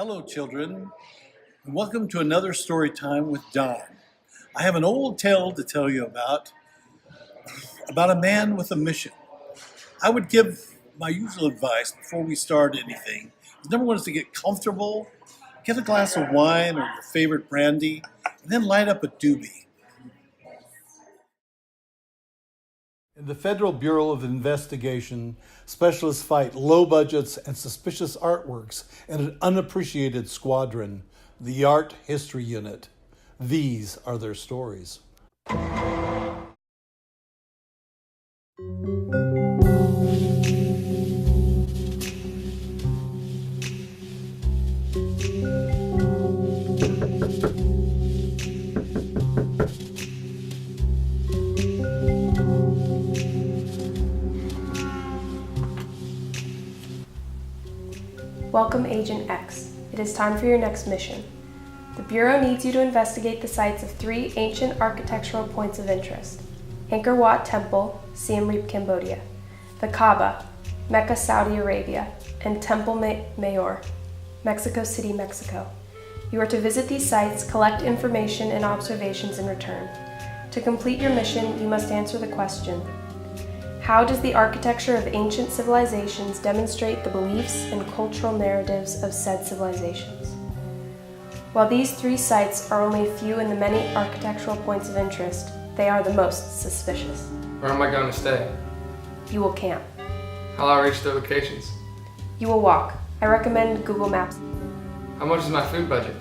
Hello, children, and welcome to another story time with Don. I have an old tale to tell you about a man with a mission. I would give my usual advice before we start anything. Number one is to get comfortable, get a glass of wine or your favorite brandy, and then light up a doobie. In the Federal Bureau of Investigation, specialists fight low budgets and suspicious artworks in an unappreciated squadron, the Art History Unit. These are their stories. Welcome, Agent X. It is time for your next mission. The Bureau needs you to investigate the sites of 3 ancient architectural points of interest: Angkor Wat Temple, Siem Reap, Cambodia; the Kaaba, Mecca, Saudi Arabia; and Temple Mayor, Mexico City, Mexico. You are to visit these sites, collect information and observations in return. To complete your mission, you must answer the question: how does the architecture of ancient civilizations demonstrate the beliefs and cultural narratives of said civilizations? While these 3 sites are only a few in the many architectural points of interest, they are the most suspicious. Where am I going to stay? You will camp. How will I reach the locations? You will walk. I recommend Google Maps. How much is my food budget?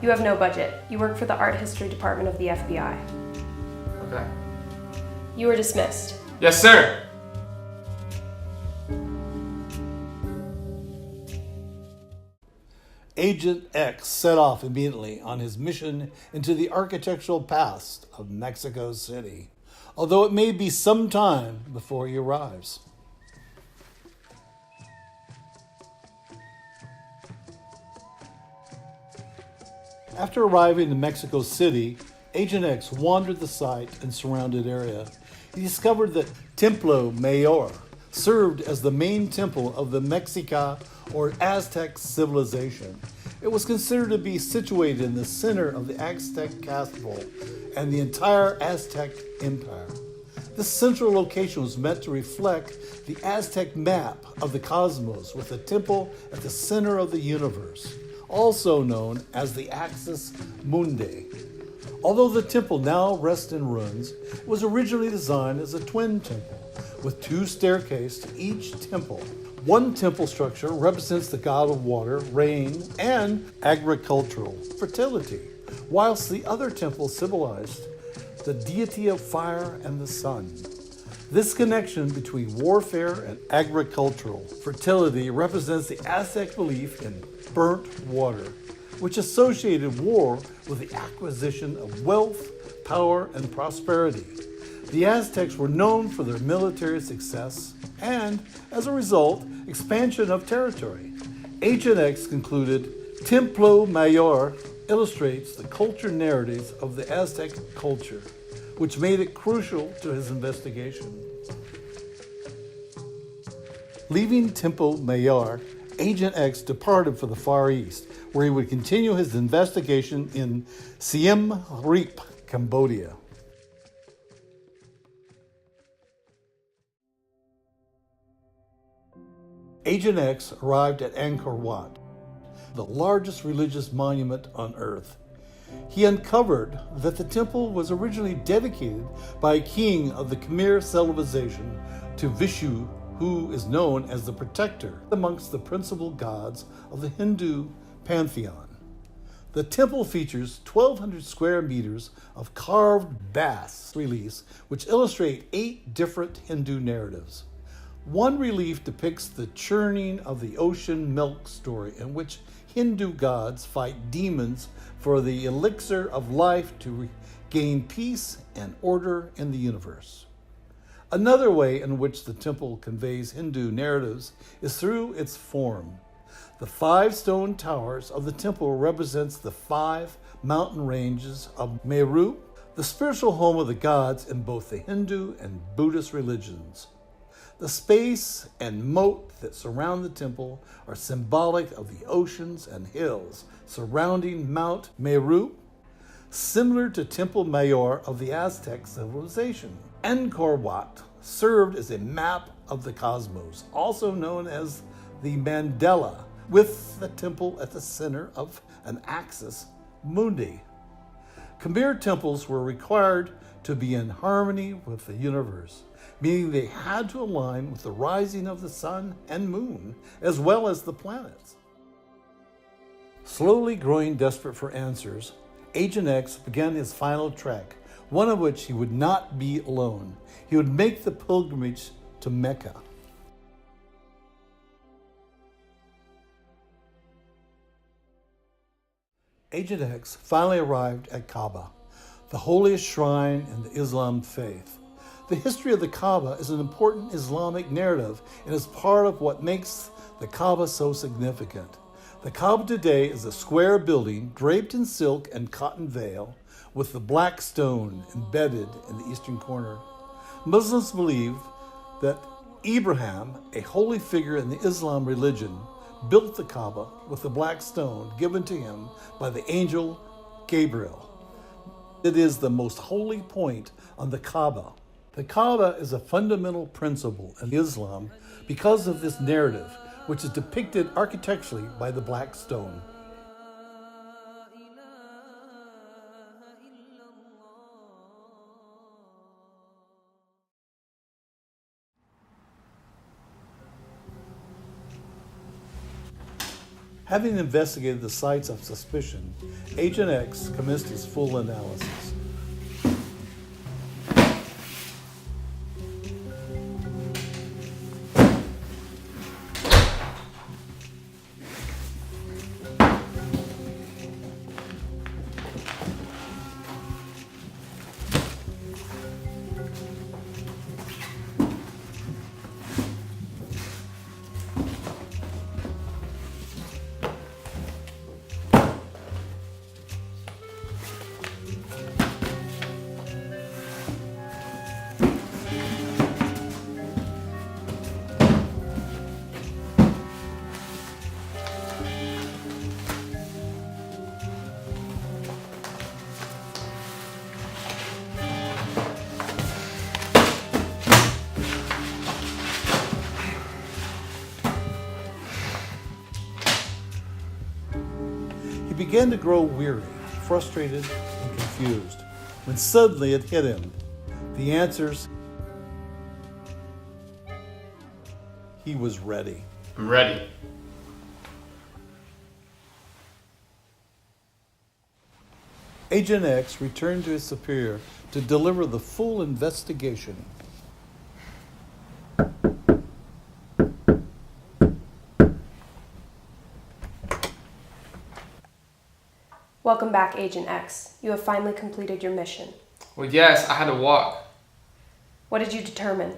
You have no budget. You work for the Art History Department of the FBI. Okay. You are dismissed. Yes, sir! Agent X set off immediately on his mission into the architectural past of Mexico City, although it may be some time before he arrives. After arriving in Mexico City, Agent X wandered the site and surrounded area. He discovered that Templo Mayor served as the main temple of the Mexica or Aztec civilization. It was considered to be situated in the center of the Aztec capital and the entire Aztec empire. This central location was meant to reflect the Aztec map of the cosmos, with the temple at the center of the universe, also known as the Axis Mundi. Although the temple now rests in ruins, it was originally designed as a twin temple, with 2 staircases to each temple. One temple structure represents the god of water, rain, and agricultural fertility, whilst the other temple symbolized the deity of fire and the sun. This connection between warfare and agricultural fertility represents the Aztec belief in burnt water, which associated war with the acquisition of wealth, power, and prosperity. The Aztecs were known for their military success and, as a result, expansion of territory. Agent X concluded, Templo Mayor illustrates the culture narratives of the Aztec culture, which made it crucial to his investigation. Leaving Templo Mayor, Agent X departed for the Far East, where he would continue his investigation in Siem Reap, Cambodia. Agent X arrived at Angkor Wat, the largest religious monument on Earth. He uncovered that the temple was originally dedicated by a king of the Khmer civilization to Vishnu, who is known as the protector amongst the principal gods of the Hindu pantheon. The temple features 1,200 square meters of carved bas-reliefs which illustrate 8 different Hindu narratives. One relief depicts the churning of the ocean milk story, in which Hindu gods fight demons for the elixir of life to gain peace and order in the universe. Another way in which the temple conveys Hindu narratives is through its form. The 5 stone towers of the temple represents the 5 mountain ranges of Meru, the spiritual home of the gods in both the Hindu and Buddhist religions. The space and moat that surround the temple are symbolic of the oceans and hills surrounding Mount Meru, similar to Temple Mayor of the Aztec civilization. Angkor Wat served as a map of the cosmos, also known as the mandala, with the temple at the center of an axis mundi. Khmer temples were required to be in harmony with the universe, meaning they had to align with the rising of the sun and moon, as well as the planets. Slowly growing desperate for answers, Agent X began his final trek, one of which he would not be alone. He would make the pilgrimage to Mecca. Agent X finally arrived at Kaaba, the holiest shrine in the Islam faith. The history of the Kaaba is an important Islamic narrative and is part of what makes the Kaaba so significant. The Kaaba today is a square building draped in silk and cotton veil with the black stone embedded in the eastern corner. Muslims believe that Abraham, a holy figure in the Islam religion, built the Kaaba with the black stone given to him by the angel Gabriel. It is the most holy point on the Kaaba. The Kaaba is a fundamental principle in Islam because of this narrative, which is depicted architecturally by the black stone. Having investigated the sites of suspicion, Agent X commenced his full analysis. He began to grow weary, frustrated, and confused, when suddenly it hit him. The answers. He was ready. I'm ready. Agent X returned to his superior to deliver the full investigation. Welcome back, Agent X. You have finally completed your mission. Well, yes, I had to walk. What did you determine?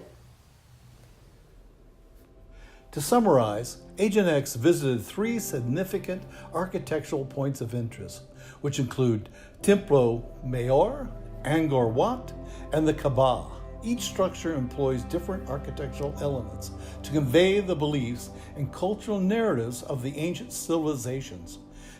To summarize, Agent X visited 3 significant architectural points of interest, which include Templo Mayor, Angkor Wat, and the Kaaba. Each structure employs different architectural elements to convey the beliefs and cultural narratives of the ancient civilizations.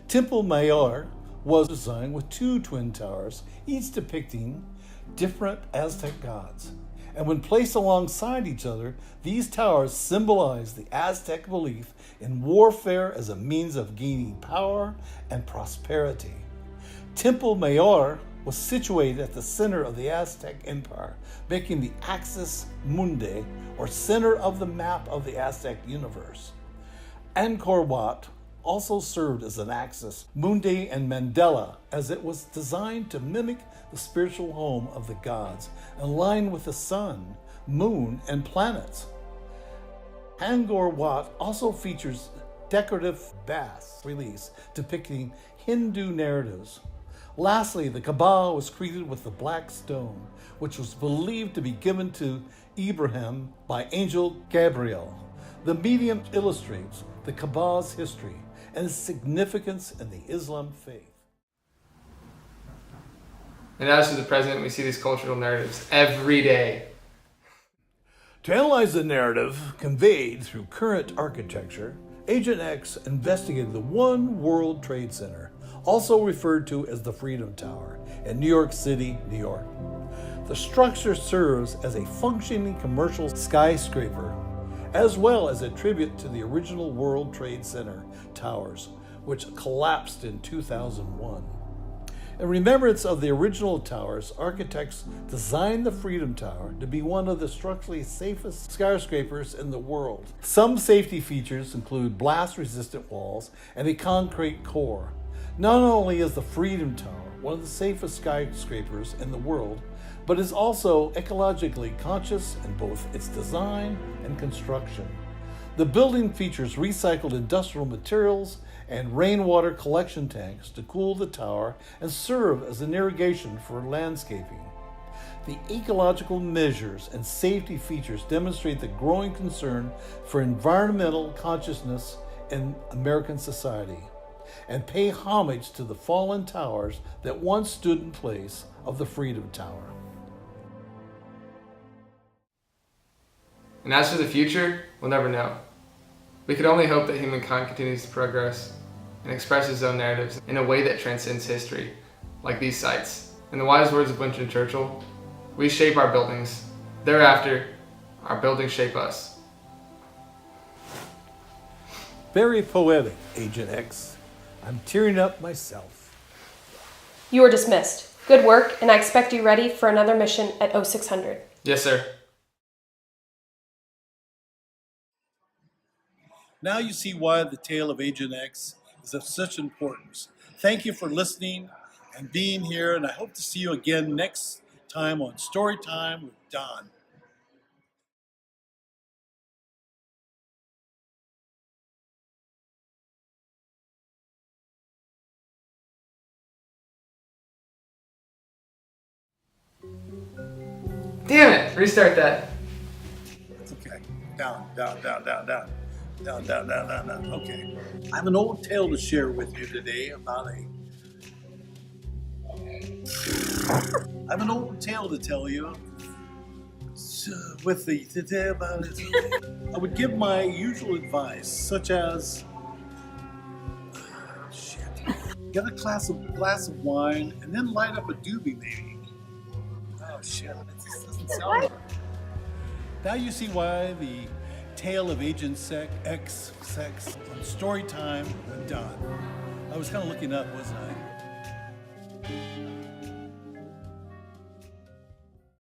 Temple Mayor was designed with 2 twin towers, each depicting different Aztec gods. And when placed alongside each other, these towers symbolize the Aztec belief in warfare as a means of gaining power and prosperity. Temple Mayor was situated at the center of the Aztec Empire, making the axis mundi, or center of the map of the Aztec universe. Angkor Wat also served as an axis mundi and mandala, as it was designed to mimic the spiritual home of the gods, aligned with the sun, moon, and planets. Angkor Wat also features decorative bas reliefs depicting Hindu narratives. Lastly, the Kaaba was created with the black stone, which was believed to be given to Abraham by angel Gabriel. The medium illustrates the Kaaba's history and its significance in the Islam faith. And as to the present, we see these cultural narratives every day. To analyze the narrative conveyed through current architecture, Agent X investigated the One World Trade Center, also referred to as the Freedom Tower, in New York City, New York. The structure serves as a functioning commercial skyscraper, as well as a tribute to the original World Trade Center towers, which collapsed in 2001. In remembrance of the original towers, architects designed the Freedom Tower to be one of the structurally safest skyscrapers in the world. Some safety features include blast-resistant walls and a concrete core. Not only is the Freedom Tower one of the safest skyscrapers in the world, but is also ecologically conscious in both its design and construction. The building features recycled industrial materials and rainwater collection tanks to cool the tower and serve as an irrigation for landscaping. The ecological measures and safety features demonstrate the growing concern for environmental consciousness in American society and pay homage to the fallen towers that once stood in place of the Freedom Tower. And as for the future, we'll never know. We could only hope that humankind continues to progress and express its own narratives in a way that transcends history, like these sites. In the wise words of Winston Churchill, we shape our buildings. Thereafter, our buildings shape us. Very poetic, Agent X. I'm tearing up myself. You are dismissed. Good work, and I expect you ready for another mission at 0600. Yes, sir. Now you see why the tale of Agent X is of such importance. Thank you for listening and being here, and I hope to see you again next time on Story Time with Don. Damn it! Restart that. It's okay. Down. Okay. I have an old tale to share with you today about I have an old tale to tell you today about it. I would give my usual advice, such as get a glass of wine and then light up a doobie, maybe. Oh shit! It just doesn't sound right. Now you see why the tale of Agent X on Story Time with Don. I was kind of looking up, wasn't I?